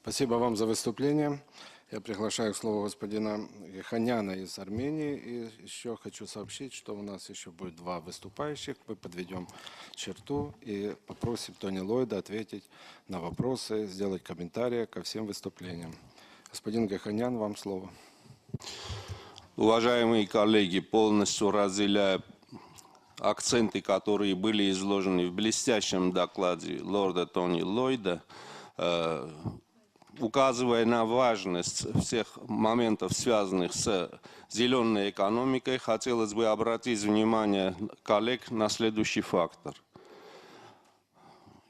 Спасибо вам за выступление. Я приглашаю к слову господина Гехамяна из Армении. И еще хочу сообщить, что у нас еще будет два выступающих. Мы подведем черту и попросим Тони Ллойда ответить на вопросы, сделать комментарии ко всем выступлениям. Господин Гехамян, вам слово. Уважаемые коллеги, полностью разделяя акценты, которые были изложены в блестящем докладе лорда Тони Ллойда, указывая на важность всех моментов, связанных с зеленой экономикой, хотелось бы обратить внимание коллег на следующий фактор.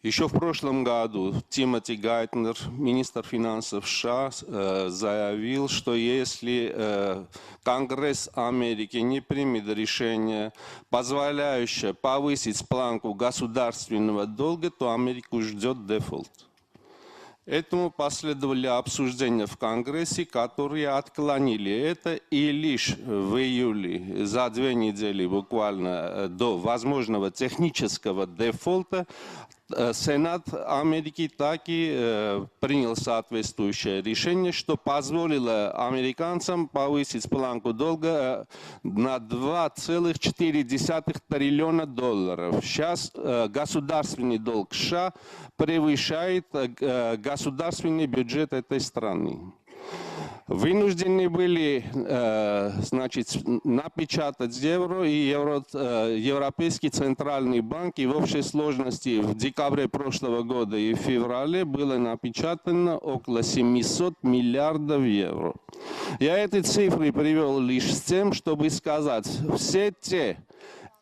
Еще в прошлом году Тимоти Гайтнер, министр финансов США, заявил, что если Конгресс Америки не примет решение, позволяющее повысить планку государственного долга, то Америку ждет дефолт. Этому последовали обсуждения в Конгрессе, которые отклонили это, и лишь в июле, за 2 недели буквально до возможного технического дефолта, Сенат Америки таки принял соответствующее решение, что позволило американцам повысить планку долга на 2,4 триллиона долларов. Сейчас государственный долг США превышает государственный бюджет этой страны. Вынуждены были напечатать евро, и Европейский центральный банк, и в общей сложности в декабре прошлого года и в феврале было напечатано около 700 миллиардов евро. Я эти цифры привел лишь с тем, чтобы сказать, все те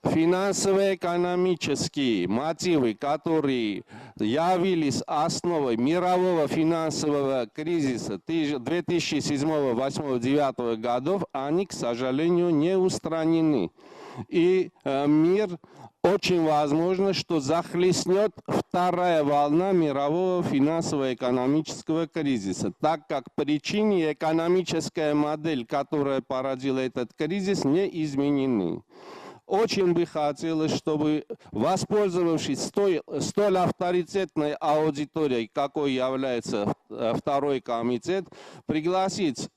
финансово-экономические мотивы, которые явились основой мирового финансового кризиса 2007, 2008, 2009 годов, они, к сожалению, не устранены. И мир очень возможно, что захлестнет вторая волна мирового финансово-экономического кризиса, так как причины и экономическая модель, которая породила этот кризис, не изменены. Очень бы хотелось, чтобы, воспользовавшись столь авторитетной аудиторией, какой является второй комитет, пригласить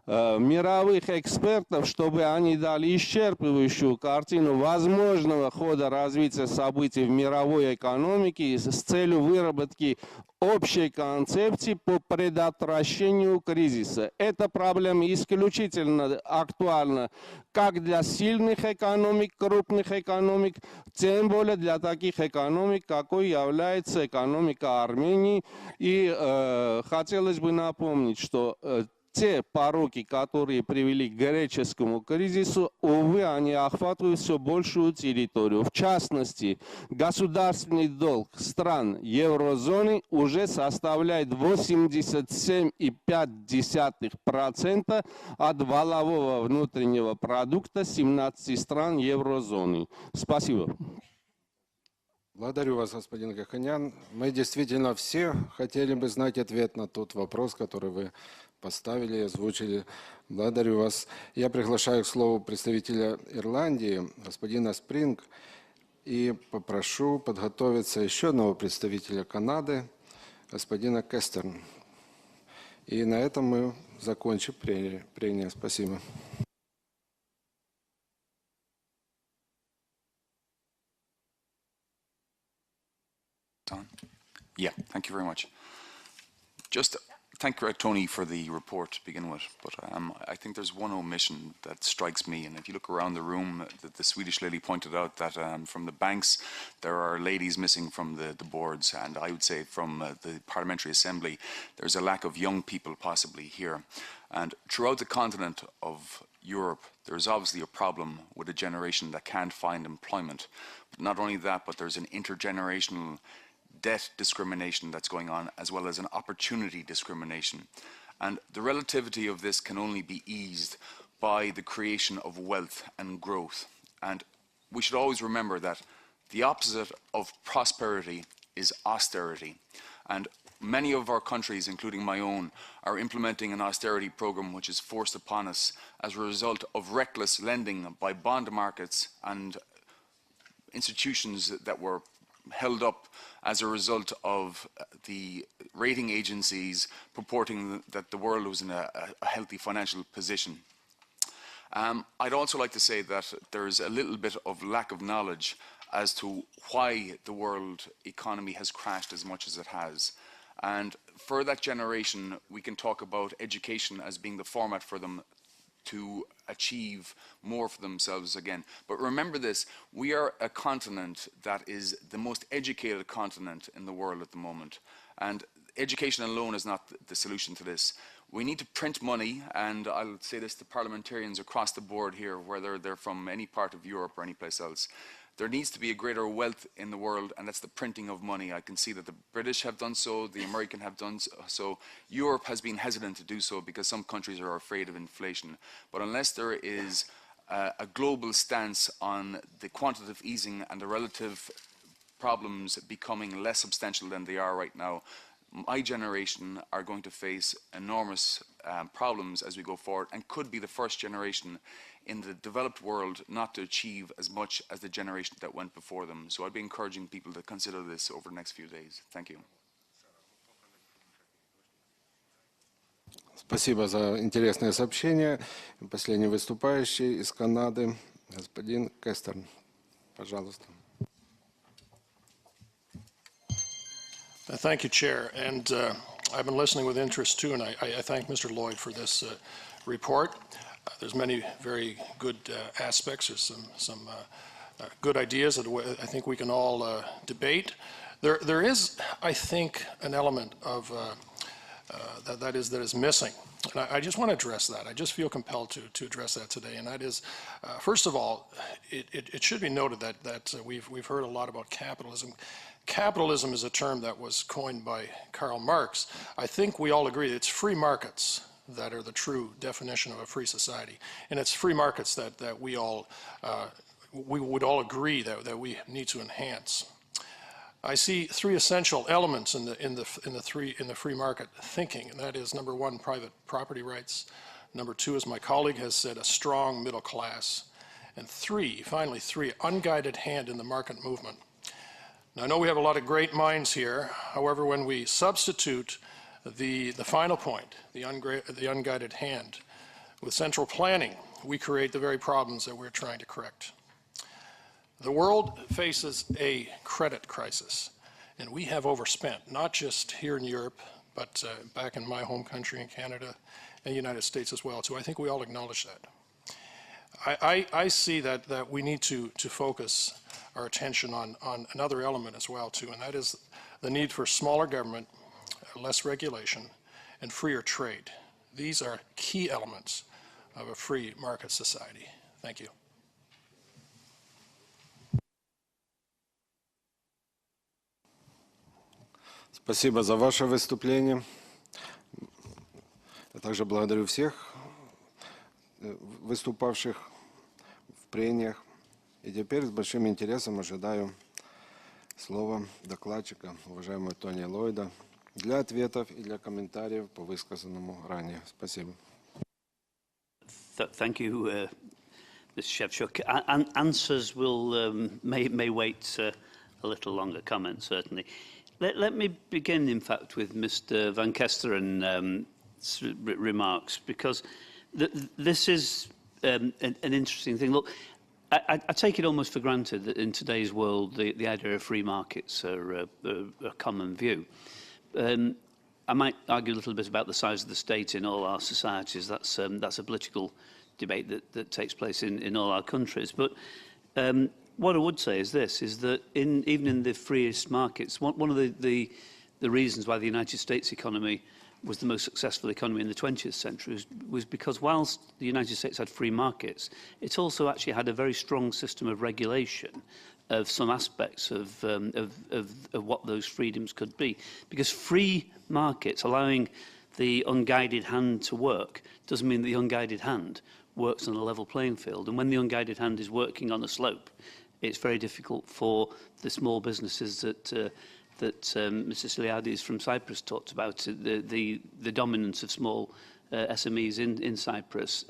мировых экспертов, чтобы они дали исчерпывающую картину возможного хода развития событий в мировой экономике с целью выработки общей концепции по предотвращению кризиса. Эта проблема исключительно актуальна как для сильных экономик, крупных экономик, тем более для таких экономик, какой является экономика Армении. И хотелось бы напомнить, что те пороки, которые привели к греческому кризису, увы, они охватывают все большую территорию. В частности, государственный долг стран еврозоны уже составляет 87,5% от валового внутреннего продукта 17 стран еврозоны. Спасибо. Благодарю вас, господин Гехамян. Мы действительно все хотели бы знать ответ на тот вопрос, который вы поставили, озвучили. Благодарю вас. Я приглашаю к слову представителя Ирландии, господина Спринг, и попрошу подготовиться еще одного представителя Канады, господина Кестерн. И на этом мы закончим прения. Спасибо. Yeah, thank you very much. Just thank Tony for the report to begin with, but I think there's one omission that strikes me, and if you look around the room, the Swedish lady pointed out that from the banks there are ladies missing from the boards, and I would say from the Parliamentary Assembly there's a lack of young people possibly here. And throughout the continent of Europe, there's obviously a problem with a generation that can't find employment. But not only that, but there's an intergenerational debt discrimination that's going on, as well as an opportunity discrimination. And the relativity of this can only be eased by the creation of wealth and growth. And we should always remember that the opposite of prosperity is austerity. And many of our countries, including my own, are implementing an austerity program which is forced upon us as a result of reckless lending by bond markets and institutions that were held up as a result of the rating agencies purporting that the world was in a healthy financial position. I'd also like to say that there's a little bit of lack of knowledge as to why the world economy has crashed as much as it has. And for that generation, we can talk about education as being the format for them to achieve more for themselves again. But remember this, we are a continent that is the most educated continent in the world at the moment. And education alone is not the solution to this. We need to print money, and I'll say this to parliamentarians across the board here, whether they're from any part of Europe or any place else. There needs to be a greater wealth in the world, and that's the printing of money. I can see that the British have done so, the American have done so. Europe has been hesitant to do so because some countries are afraid of inflation. But unless there is a global stance on the quantitative easing and the relative problems becoming less substantial than they are right now, my generation are going to face enormous problems as we go forward, and could be the first generation in the developed world not to achieve as much as the generation that went before them. So I'd be encouraging people to consider this over the next few days. Thank you. Спасибо за интересное сообщение. Последний выступающий из Канады, господин Кестерн. Пожалуйста. Thank you, Chair. And I've been listening with interest, too, and I thank Mr. Lloyd for this report. There's many very good aspects. There's some good ideas that I think we can all debate. There is, I think, an element of that is missing. And I just want to address that. I just feel compelled to address that today. And that is, first of all, it should be noted that we've heard a lot about capitalism. Capitalism is a term that was coined by Karl Marx. I think we all agree that it's free markets that are the true definition of a free society. And it's free markets that we would all agree that we need to enhance. I see three essential elements in the free market thinking, and that is, number one, private property rights. Number two, as my colleague has said, a strong middle class. And finally three, unguided hand in the market movement. Now, I know we have a lot of great minds here. However, when we substitute the final point, the unguided hand, with central planning, we create the very problems that we're trying to correct. The world faces a credit crisis, and we have overspent, not just here in Europe, but back in my home country in Canada and the United States as well, too. I think we all acknowledge that. I see that we need to focus our attention on another element as well, too, and that is the need for smaller government, less regulation, and freer trade. These are key elements of a free market society. Thank you. Спасибо за ваше выступление. Я также благодарю всех выступавших в прениях. И теперь с большим интересом ожидаю слова докладчика, уважаемого Тони Ллойда, для ответов и для комментариев по высказанному ранее. Спасибо. Thank you, Mr. Shevchuk. Answers may wait a little longer. Comments, certainly. Let me begin, in fact, with Mr. Van Kesteren's remarks, because this is an interesting thing. Look, I take it almost for granted that in today's world, the idea of free markets are a common view. I might argue a little bit about the size of the state in all our societies. That's a political debate that takes place in all our countries. But what I would say is this, is that even in the freest markets, one of the reasons why the United States economy was the most successful economy in the 20th century was because whilst the United States had free markets, it also actually had a very strong system of regulation of some aspects of what those freedoms could be. Because free markets, allowing the unguided hand to work, doesn't mean that the unguided hand works on a level playing field. And when the unguided hand is working on a slope, it's very difficult for the small businesses that Mr. Siliadis from Cyprus talked about, the dominance of small SMEs in Cyprus.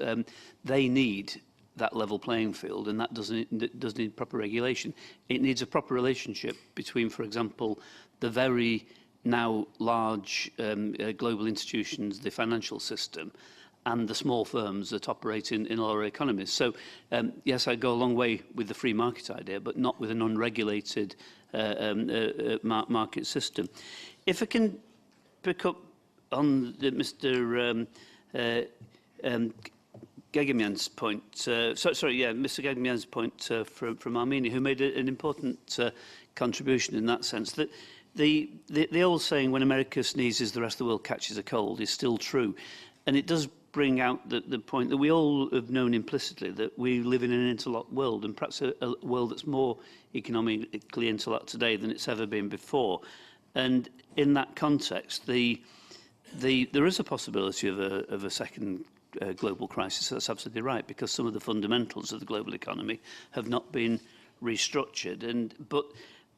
They need that level playing field, and that does need proper regulation. It needs a proper relationship between, for example, the very now large global institutions, the financial system, and the small firms that operate in our economies. So, yes, I go a long way with the free market idea, but not with an unregulated market system. If I can pick up on Mr. Gegamyan's point, Mr. Gegamyan's point from Armenia, who made an important contribution in that sense. That the old saying, when America sneezes, the rest of the world catches a cold, is still true. And it does bring out the point that we all have known implicitly, that we live in an interlocked world, and perhaps a world that's more economically interlocked today than it's ever been before. And in that context, there is a possibility of a second global crisis. That's absolutely right, because some of the fundamentals of the global economy have not been restructured. But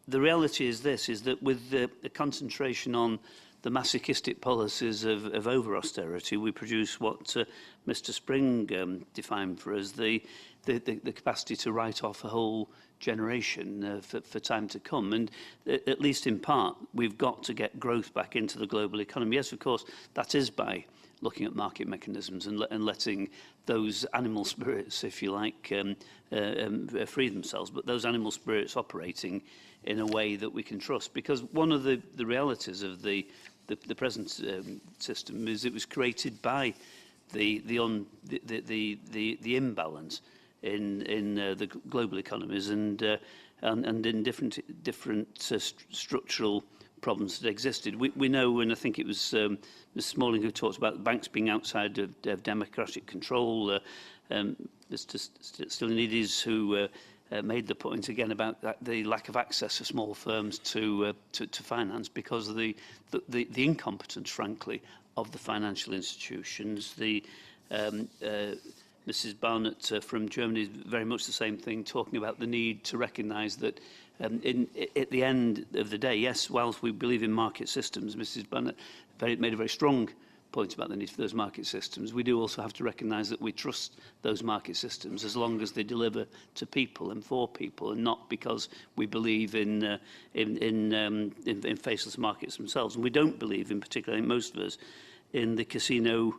the reality is this, is that with the concentration on the masochistic policies of over-austerity, we produce what Mr. Spring defined for us, the capacity to write off a whole generation for time to come. And at least in part, we've got to get growth back into the global economy. Yes, of course, that is by looking at market mechanisms and letting those animal spirits, if you like, free themselves, but those animal spirits operating in a way that we can trust. Because one of the realities of the present system is it was created by the imbalance in the global economies and in different structural problems that existed. We know, and I think it was Mr. Smalling who talked about banks being outside of democratic control. Mr. Stylianides who made the point again about the lack of access of small firms to finance because of the incompetence, frankly, of the financial institutions. Mrs. Barnett from Germany is very much the same thing, talking about the need to recognise that at the end of the day, yes, whilst we believe in market systems, Mrs. Barnett made a very strong point about the need for those market systems. We do also have to recognise that we trust those market systems as long as they deliver to people and for people, and not because we believe in faceless markets themselves. And we don't believe, in particular, I think most of us, in the casino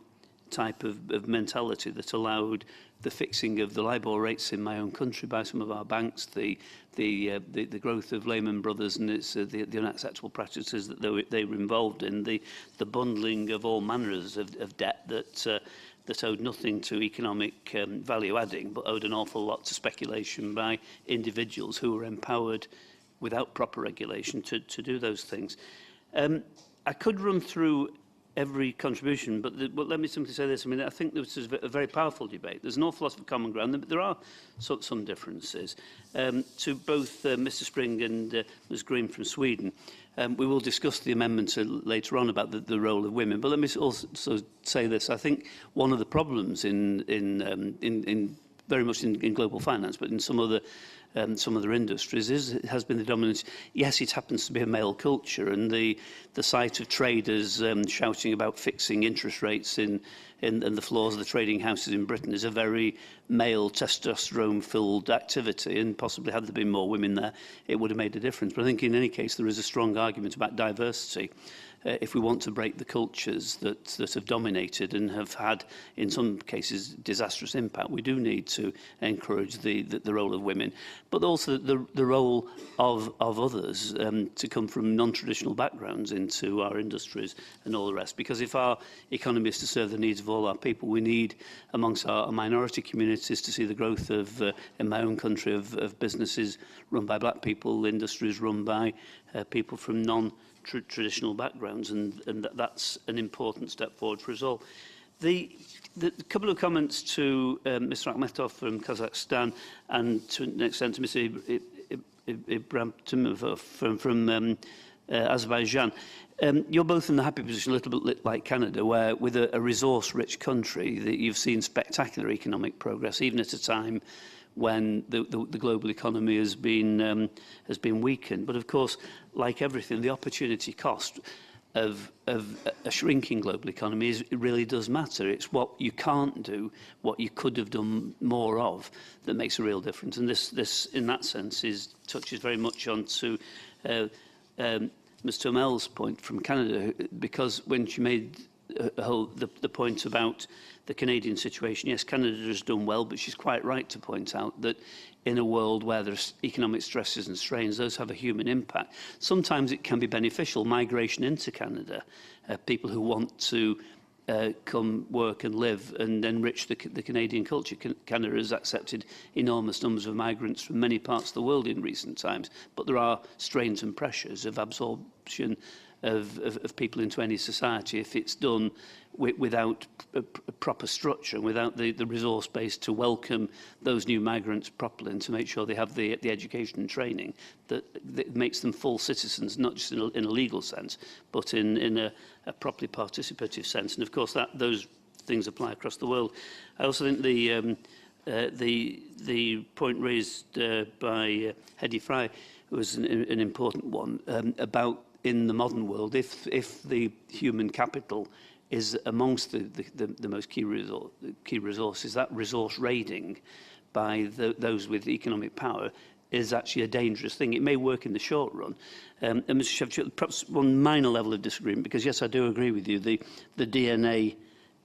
type of mentality that allowed the fixing of the LIBOR rates in my own country by some of our banks, the growth of Lehman Brothers and the unacceptable practices that they were involved in, the bundling of all manners of debt that owed nothing to economic value adding, but owed an awful lot to speculation by individuals who were empowered without proper regulation to do those things. I could run through every contribution, but let me simply say this. I mean, I think this is a very powerful debate. There's an awful lot of common ground, but there are some differences. To both Mr. Spring and Ms. Green from Sweden, we will discuss the amendments later on about the role of women. But let me also say this. I think one of the problems in very much in global finance, but in some other industries has been the dominance. Yes, it happens to be a male culture, and the sight of traders shouting about fixing interest rates in the floors of the trading houses in Britain is a very male, testosterone-filled activity, and possibly had there been more women there, it would have made a difference. But I think in any case, there is a strong argument about diversity. If we want to break the cultures that have dominated and have had, in some cases, disastrous impact, we do need to encourage the role of women, but also the role of others to come from non-traditional backgrounds into our industries and all the rest. Because if our economy is to serve the needs of all our people, we need, amongst our minority communities, to see the growth of, in my own country, of businesses run by black people, industries run by people from non-traditional backgrounds, and that's an important step forward for us all. The couple of comments to Mr. Akhmetov from Kazakhstan, and to an extent to Mr. Ibrahimov from Azerbaijan. You're both in the happy position, a little bit like Canada, where with a resource-rich country, that you've seen spectacular economic progress, even at a time when the global economy has been weakened. But of course, like everything, the opportunity cost. of a shrinking global economy is it really does matter. It's what you can't do, what you could have done more of, that makes a real difference. And this in that sense, touches very much onto Ms. Turmel's point from Canada, because when she made the point about the Canadian situation, yes, Canada has done well, but she's quite right to point out that in a world where there's economic stresses and strains, those have a human impact. Sometimes it can be beneficial, migration into Canada, people who want to come work and live and enrich the Canadian culture. Canada has accepted enormous numbers of migrants from many parts of the world in recent times, but there are strains and pressures of absorption of people into any society if it's done without a proper structure, without the resource base to welcome those new migrants properly and to make sure they have the education and training that makes them full citizens, not just in a legal sense, but in a properly participative sense. And of course, those things apply across the world. I also think the point raised by Hedy Fry was an important one about in the modern world, if the human capital is amongst the most key resources, that resource raiding by those with economic power is actually a dangerous thing. It may work in the short run. And Mr. Shevchuk, perhaps one minor level of disagreement, because yes, I do agree with you, the DNA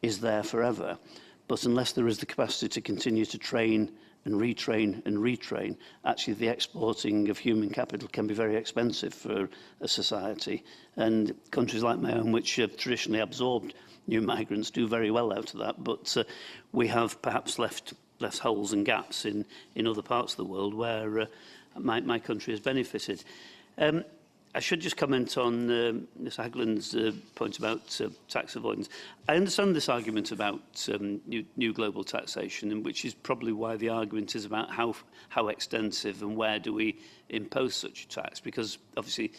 is there forever, but unless there is the capacity to continue to train and retrain, actually the exporting of human capital can be very expensive for a society. And countries like my own, which have traditionally absorbed new migrants, do very well out of that. But we have perhaps left holes and gaps in other parts of the world where my country has benefited. I should just comment on Ms. Hagland's point about tax avoidance. I understand this argument about new global taxation, and which is probably why the argument is about how extensive and where do we impose such a tax, because obviously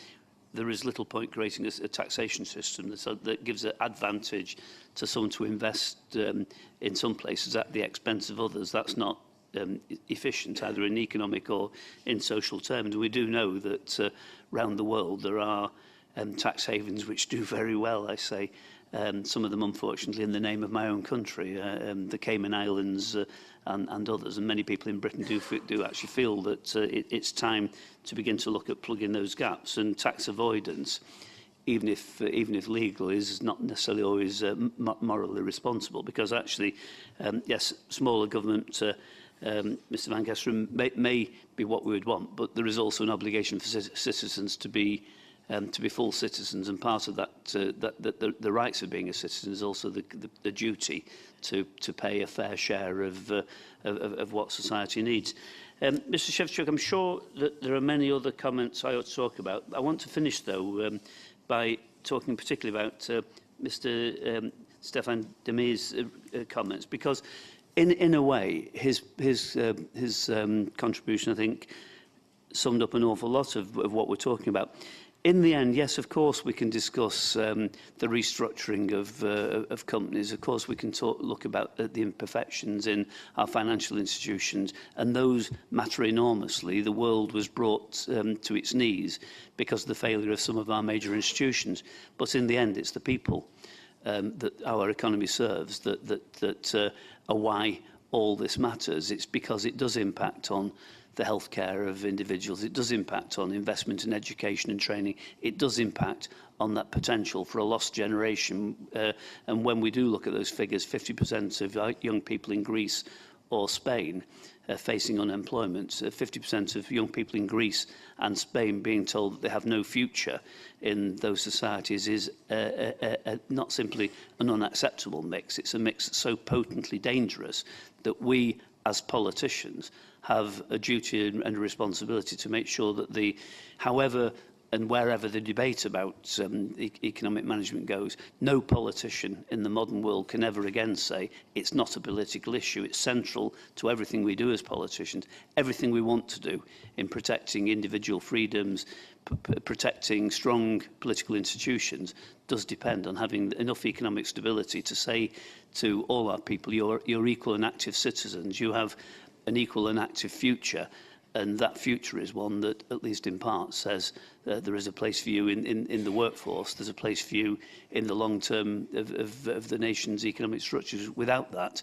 there is little point creating a taxation system that gives an advantage to someone to invest in some places at the expense of others. That's not efficient, either in economic or in social terms. We do know that around the world there are tax havens which do very well, I say. Some of them, unfortunately, in the name of my own country, the Cayman Islands and others. And many people in Britain do actually feel that it's time to begin to look at plugging those gaps. And tax avoidance, even if legal, is not necessarily always morally responsible, because actually, yes, smaller government. Mr. Van Kesteren, may be what we would want, but there is also an obligation for citizens to be full citizens, and part of that, the rights of being a citizen is also the duty to pay a fair share of what society needs. Mr. Shevchuk, I'm sure that there are many other comments I ought to talk about. I want to finish, though, by talking particularly about Mr. Stefan Demir's comments, because in a way, his contribution, I think, summed up an awful lot of what we're talking about. In the end, yes, of course, we can discuss the restructuring of companies. Of course, we can look about the imperfections in our financial institutions, and those matter enormously. The world was brought to its knees because of the failure of some of our major institutions. But in the end, it's the people that our economy serves that are why all this matters. It's because it does impact on the healthcare of individuals. It does impact on investment in education and training. It does impact on that potential for a lost generation. And when we do look at those figures, 50% of young people in Greece or Spain facing unemployment, 50% of young people in Greece and Spain being told that they have no future in those societies is not simply an unacceptable mix. It's a mix so potently dangerous that we, as politicians, have a duty and a responsibility to make sure that however and wherever the debate about economic management goes, no politician in the modern world can ever again say it's not a political issue. It's central to everything we do as politicians, everything we want to do in protecting individual freedoms, protecting strong political institutions does depend on having enough economic stability to say to all our people, you're equal and active citizens, you have an equal and active future. And that future is one that, at least in part, says that there is a place for you in the workforce, there's a place for you in the long term of the nation's economic structures. Without that,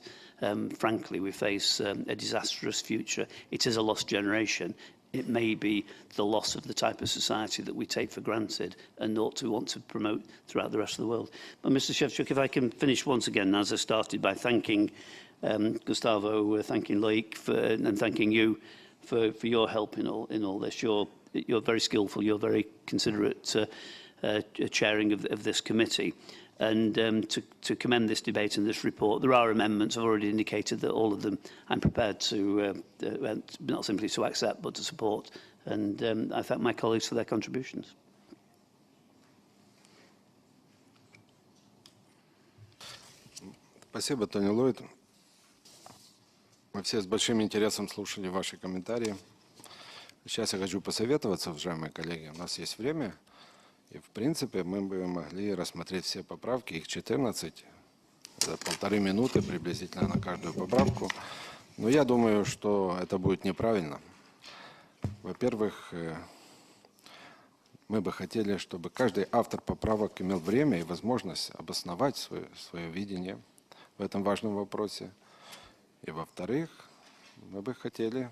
frankly, we face a disastrous future. It is a lost generation. It may be the loss of the type of society that we take for granted and ought to want to promote throughout the rest of the world. But Mr. Shevchuk, if I can finish once again, as I started, by thanking Gustavo, thanking Loic, and thanking you for your help in all this. You're very skillful. You're very considerate chairing of this committee. And to commend this debate and this report, there are amendments. I've already indicated that all of them I'm prepared to, not simply to accept, but to support. And I thank my colleagues for their contributions. Спасибо, Тони Ллойд. Мы все с большим интересом слушали ваши комментарии. Сейчас я хочу посоветоваться, уважаемые коллеги. У нас есть время. И, в принципе, мы бы могли рассмотреть все поправки, их 14, за 1,5 минуты приблизительно на каждую поправку. Но я думаю, что это будет неправильно. Во-первых, мы бы хотели, чтобы каждый автор поправок имел время и возможность обосновать свое видение в этом важном вопросе. И, во-вторых, мы бы хотели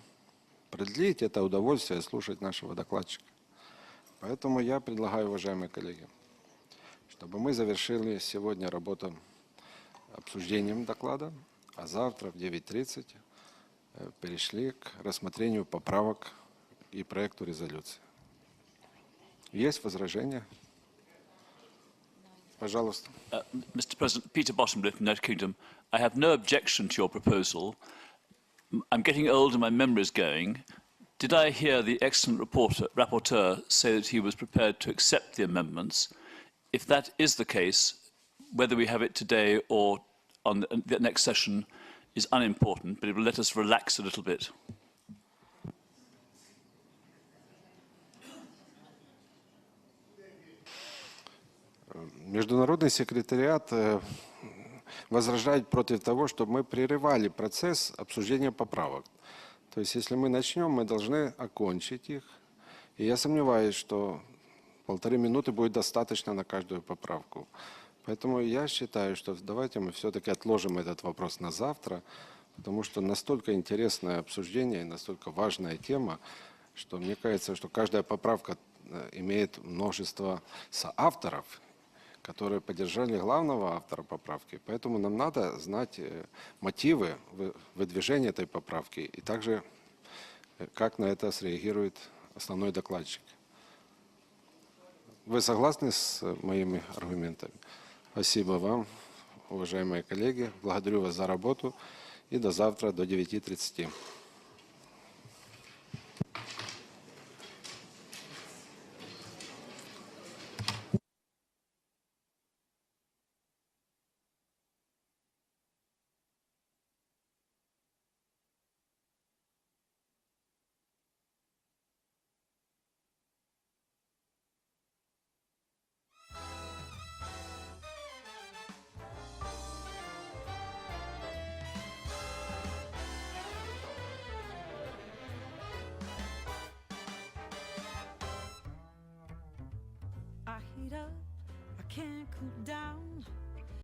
продлить это удовольствие слушать нашего докладчика. Поэтому я предлагаю, уважаемые коллеги, чтобы мы завершили сегодня работу обсуждением доклада, а завтра в 9:30 перешли к рассмотрению поправок и проекту резолюции. Есть возражения? Пожалуйста. Mr. President, Peter Bottomley from United Kingdom. I have no objection to your proposal. I'm getting old and my memory is going. Did I hear the excellent rapporteur say that he was prepared to accept the amendments? If that is the case, whether we have it today or on the next session is unimportant, but it will let us relax a little bit. Международный секретариат возражает против того, чтобы мы прерывали процесс обсуждения поправок. То есть, если мы начнем, мы должны окончить их. И я сомневаюсь, что 1,5 минуты будет достаточно на каждую поправку. Поэтому я считаю, что давайте мы все-таки отложим этот вопрос на завтра, потому что настолько интересное обсуждение и настолько важная тема, что мне кажется, что каждая поправка имеет множество соавторов, которые поддержали главного автора поправки. Поэтому нам надо знать мотивы выдвижения этой поправки и также, как на это среагирует основной докладчик. Вы согласны с моими аргументами? Спасибо вам, уважаемые коллеги. Благодарю вас за работу и до завтра, до 9:30. I heat up, I can't cool down.